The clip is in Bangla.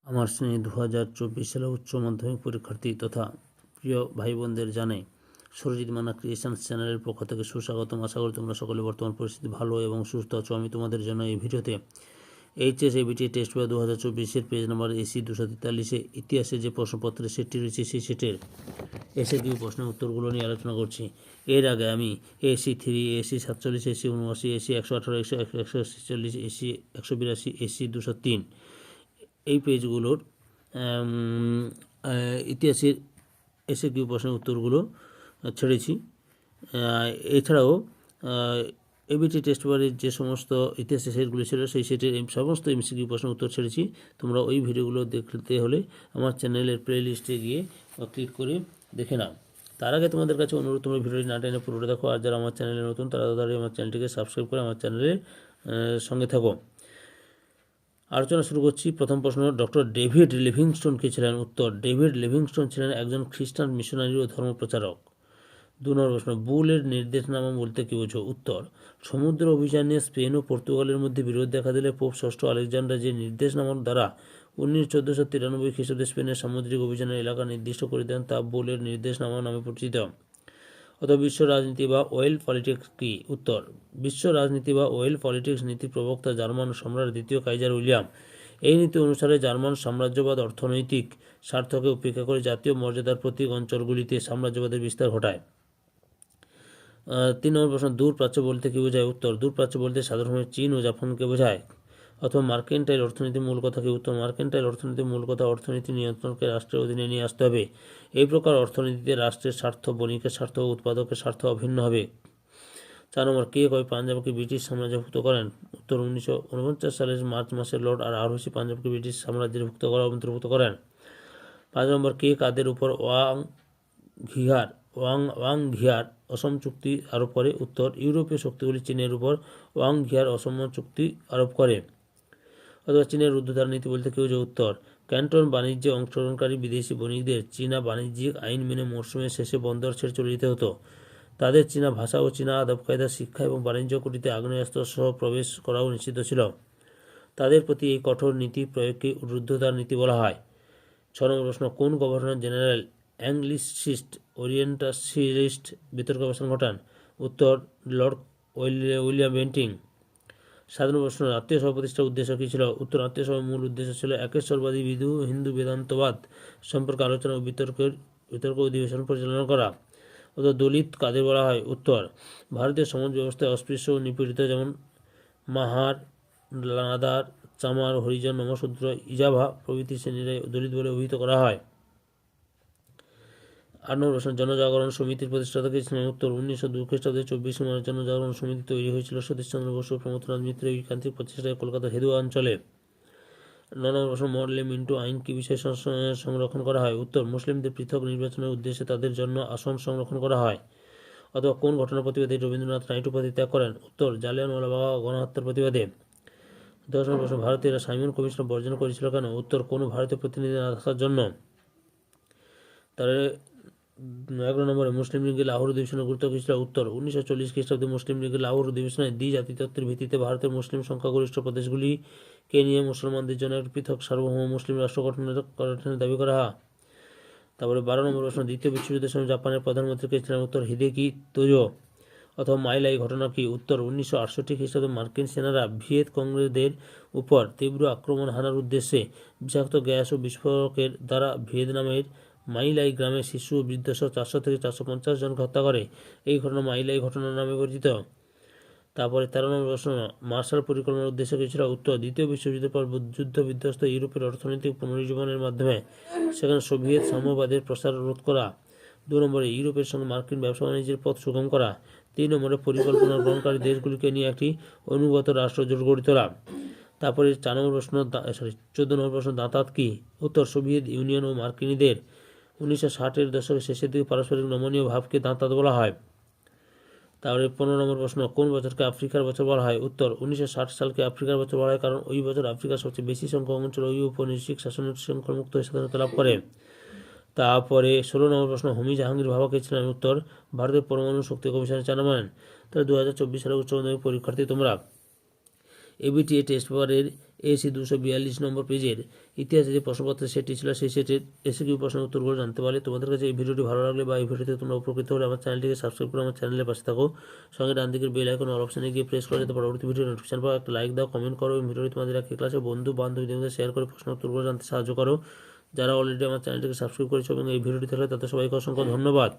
আমার শ্রেণী 2024 সালে উচ্চ মাধ্যমিক পরীক্ষার্থী তথা প্রিয় ভাই বোনদের জানাই সুরজিৎ মান্না ক্রিয়েশনস চ্যানেলের পক্ষ থেকে সুস্বাগতম। আশা করি তোমরা সকলে বর্তমান পরিস্থিতি ভালো এবং সুস্থ আছো। আমি তোমাদের জন্য এই ভিডিওতে HS ABT test paper 2024 page number AC 243 ইতিহাসে যে প্রশ্নপত্রের সেটটি রয়েছে সেই সেটের এসএকিউ প্রশ্নের উত্তরগুলো নিয়ে আলোচনা করছি। এর আগে আমি AC 3, AC 47, AC 79, AC 118, 146, AC 182, AC 203 এই পেজগুলোর ইতিহাসের এসএকিউ প্রশ্নের উত্তরগুলো ছেড়েছি। এছাড়াও এবিটি টেস্ট পেপারের যে সমস্ত ইতিহাসের সেটগুলো ছিল সেই সেটের সমস্ত এমসিকিউ প্রশ্নের উত্তর ছেড়েছি। তোমরা ওই ভিডিওগুলো দেখতে হলে আমার চ্যানেলের প্লে লিস্টে গিয়ে ক্লিক করে দেখে নাও। তার আগে তোমাদের কাছে অনুরোধ, তোমরা ভিডিওটি না টেনে পুরোটা দেখো। আর যারা আমার চ্যানেলে নতুন তারা তাড়াতাড়ি আমার চ্যানেলটিকে সাবস্ক্রাইব করে আমার চ্যানেলের সঙ্গে থাকো। আলোচনা শুরু করছি। প্রথম প্রশ্ন, ডক্টর ডেভিড লিভিংস্টোন কে ছিলেন? উত্তর, ডেভিড লিভিংস্টোন ছিলেন একজন খ্রিস্টান মিশনারি ও ধর্মপ্রচারক। 2 নম্বর প্রশ্ন, বুলের নির্দেশনামা বলতে কী বোঝো? উত্তর, সমুদ্র অভিযানে স্পেন ও পর্তুগালের মধ্যে বিরোধ দেখা দিলে পোপ ষষ্ঠ আলেকজান্ডার যে নির্দেশনামার দ্বারা 1493 খ্রিস্টাব্দে স্পেনের সামুদ্রিক অভিযানের এলাকা নির্দিষ্ট করে দেন তা বুলের নির্দেশনামা নামে পরিচিত। অথবা বিশ্ব রাজনীতি বা ওয়েল পলিটিক্স কি? উত্তর, বিশ্ব রাজনীতি বা ওয়েল পলিটিক্স নীতির প্রবক্তা জার্মান সম্রাট দ্বিতীয় কাইজার উইলিয়াম। এই নীতি অনুসারে জার্মান সাম্রাজ্যবাদ অর্থনৈতিক স্বার্থকে উপেক্ষা করে জাতীয় মর্যাদার প্রতীক অঞ্চলগুলিতে সাম্রাজ্যবাদের বিস্তার ঘটায়। 3 নম্বর প্রশ্ন, দূর প্রাচ্য বলতে কী বোঝায়? উত্তর, দূর প্রাচ্য বলতে সাধারণভাবে চীন ও জাপানকে বোঝায়। অথবা মার্কেন্টাইল অর্থনীতির মূল কথা কি? উত্তর, মার্কেন্টাইল অর্থনীতির মূল কথা অর্থনীতি নিয়ন্ত্রণকে রাষ্ট্রের অধীনে নিয়ে আসতে হবে। এই প্রকার অর্থনীতিতে রাষ্ট্রের স্বার্থ, বণিকের স্বার্থ ও উৎপাদকের স্বার্থ অভিন্ন হবে। 4 নম্বর, কে কবে পাঞ্জাবকে ব্রিটিশ সাম্রাজ্যভুক্ত করেন? উত্তর, 1949 সালের মার্চ মাসে লর্ড আরহসি পাঞ্জাবকে ব্রিটিশ সাম্রাজ্যের অন্তর্ভুক্ত করেন। 5 নম্বর, কে কাদের উপর ওয়াং ঘিয়ার অসম চুক্তি আরোপ করে? উত্তর, ইউরোপীয় শক্তিগুলি চীনের উপর ওয়াং ঘিয়ার অসম চুক্তি আরোপ করে। অথবা চীনের রুদ্ধদ্বার নীতি বলতে কেউ যে? উত্তর, ক্যান্টন বাণিজ্যে অংশগ্রহণকারী বিদেশি বণিকদের চীনা বাণিজ্যিক আইন মেনে মরশুমের শেষে বন্দর ছেড়ে চলে যেতে হতো। তাদের চীনা ভাষা ও চীনা আদব কায়দা শিক্ষা এবং বাণিজ্য কুটিতে আগ্নেয়াস্ত্র সহ প্রবেশ করাও নিষিদ্ধ ছিল। তাদের প্রতি এই কঠোর নীতি প্রয়োগকে রুদ্ধদ্বার নীতি বলা হয়। 6 নম্বর প্রশ্ন, কোন গভর্নর জেনারেল অ্যাংলিসিস্ট ওরিয়েন্টালিস্ট বিতর্ক অবস্থান ঘটান? উত্তর, লর্ড উইলিয়াম বেন্টিং। 7 নম্বর প্রশ্ন, আত্মীয় সভা প্রতিষ্ঠার উদ্দেশ্য কী ছিল? উত্তর, আত্মীয় সভার মূল উদ্দেশ্য ছিল একেশ্বরবাদী হিন্দু বেদান্তবাদ সম্পর্কে আলোচনা ও বিতর্ক অধিবেশন পরিচালনা করা। অথবা দলিত কাদের বলা হয়? উত্তর, ভারতীয় সমাজ ব্যবস্থায় অস্পৃশ্য ও নিপীড়িত যেমন মাহার, নাদার, চামার, হরিজন, নমশূদ্র, ইজাভা প্রভৃতি শ্রেণীরাই দলিত বলে অভিহিত করা হয়। 8 নম্বর প্রশ্ন, জনজাগরণ সমিতির প্রতিষ্ঠাতা কে ছিলেন? উত্তর, 1902 খ্রিস্টাব্দে 24 মার্চ জনজাগরণ সমিতি তৈরি হয়েছিল সতীশচন্দ্র বসু ও প্রমথনাথ মিত্রের ঐকান্তিক প্রচেষ্টায় কলকাতার হেদুয়া অঞ্চলে। 9 নম্বর প্রশ্ন, মডেলে মিন্টু আইন কি বিষয়ে সংরক্ষণ করা হয়? উত্তর, মুসলিমদের পৃথক নির্বাচনের উদ্দেশ্যে তাদের জন্য আসন সংরক্ষণ করা হয়। অথবা কোন ঘটনার প্রতিবাদে রবীন্দ্রনাথ নাইট উপাধি ত্যাগ করেন? উত্তর, জালিয়ানওয়ালাবাগ গণহত্যার প্রতিবাদে। 10 নম্বর প্রশ্ন, ভারতীয়রা সাইমন কমিশন বর্জন করেছিল কেন? উত্তর, কোনো ভারতীয় প্রতিনিধি না থাকার জন্য। তাহলে 11 নম্বরে, মুসলিম লীগের লাহোর অধিবেশনের গুরুত্ব কী ছিল? উত্তর, 1940 খ্রিস্টাব্দে মুসলিম লীগের লাহোর অধিবেশনে দ্বি-জাতিতত্ত্বের ভিত্তিতে ভারতের মুসলিম সংখ্যাগরিষ্ঠ প্রদেশগুলিকে নিয়ে মুসলমানদের জন্য একটি পৃথক সার্বভৌম মুসলিম রাষ্ট্র গঠনের দাবি করা হয়। তারপরে 12 নম্বর প্রশ্ন, দ্বিতীয় বিশ্বযুদ্ধের সময় জাপানের প্রধানমন্ত্রী কে ছিলেন? উত্তর, হিদেকি তোজো। অথবা মাইলাই ঘটনা কি? উত্তর, 1968 খ্রিস্টাব্দে মার্কিন সেনারা ভিয়েত কংদের উপর তীব্র আক্রমণ হানার উদ্দেশ্যে বিষাক্ত গ্যাস ও বিস্ফোরকের দ্বারা ভিয়েতনামের মাইলাই গ্রামে শিশু ও বৃদ্ধসহ 400 থেকে 450 জনকে হত্যা করে। এই ঘটনা মাইলাই ঘটনা নামে পরিচিত। তারপরে 13 নম্বর প্রশ্ন, মার্শাল পরিকল্পনার উদ্দেশ্য কী ছিল? উত্তর, দ্বিতীয় বিশ্বযুদ্ধের পর যুদ্ধ বিধ্বস্ত ইউরোপের অর্থনৈতিক পুনরুজ্জীবনের মাধ্যমে সেখানে সোভিয়েত সাম্যবাদের প্রসার রোধ করা। 2 নম্বরে, ইউরোপের সঙ্গে মার্কিন ব্যবসা বাণিজ্যের পথ সুগম করা। 3 নম্বরে, পরিকল্পনা গ্রহণকারী দেশগুলিকে নিয়ে একটি অনুগত রাষ্ট্রজোট গড়ে তোলা। তারপরে 14 নম্বর প্রশ্ন, দাঁতাত কি? উত্তর, সোভিয়েত ইউনিয়ন ও মার্কিনীদের 1960-এর দশকের শেষের দিকে পারস্পরিক নমনীয় ভাবকে দাঁতাত বলা হয়। তারপরে 15 নম্বর প্রশ্ন, কোন বছরকে আফ্রিকার বছর বলা হয়? উত্তর, 1960 সালকে আফ্রিকার বছর বলা হয় কারণ ওই বছর আফ্রিকার সবচেয়ে বেশি সংখ্যক অঞ্চল ওই উপনিবেশিক শাসনের শৃঙ্খলমুক্ত হয়ে স্বাধীনতা লাভ করে। তারপরে 16 নম্বর প্রশ্ন, হোমি জাহাঙ্গীর ভাবা কে ছিলেন? উত্তর, ভারতের পরমাণু শক্তি কমিশনের চেয়ারম্যান। তাহলে 2024 সালের উচ্চ মাধ্যমিক পরীক্ষার্থী তোমরা এবিটিএ টেস্ট পেপারের এসি 242 নম্বর পেজের ইতিহাসে যে প্রশ্নপত্র সেটটি ছিল সেই সেটের এসিকিউ প্রশ্নের উত্তরগুলো জানতে পারলে। তোমাদের কাছে এই ভিডিওটি ভালো লাগলে বা এই ভিডিওতে তোমরা উপকৃত হলে আমার চ্যানেলটিকে সাবস্ক্রাইব করে আমার চ্যানেলের পাশে থাকো। সঙ্গে ডান দিকের বেল আইকন অল অপশনে গিয়ে প্রেস করে যাতে পরবর্তী ভিডিও নোটিফিকেশন পাও। একটা লাইক দাও, কমেন্ট করো, এই ভিডিওটি তোমাদের এক ক্লাসে বন্ধু বান্ধবীদের মধ্যে শেয়ার করে প্রশ্ন উত্তরগুলো জানতে সাহায্য করো। যারা অলরেডি আমার চ্যানেলটিকে সাবস্ক্রাইব করেছো এবং এই ভিডিওটি দেখলে তাদের সবাইকে অসংখ্য ধন্যবাদ।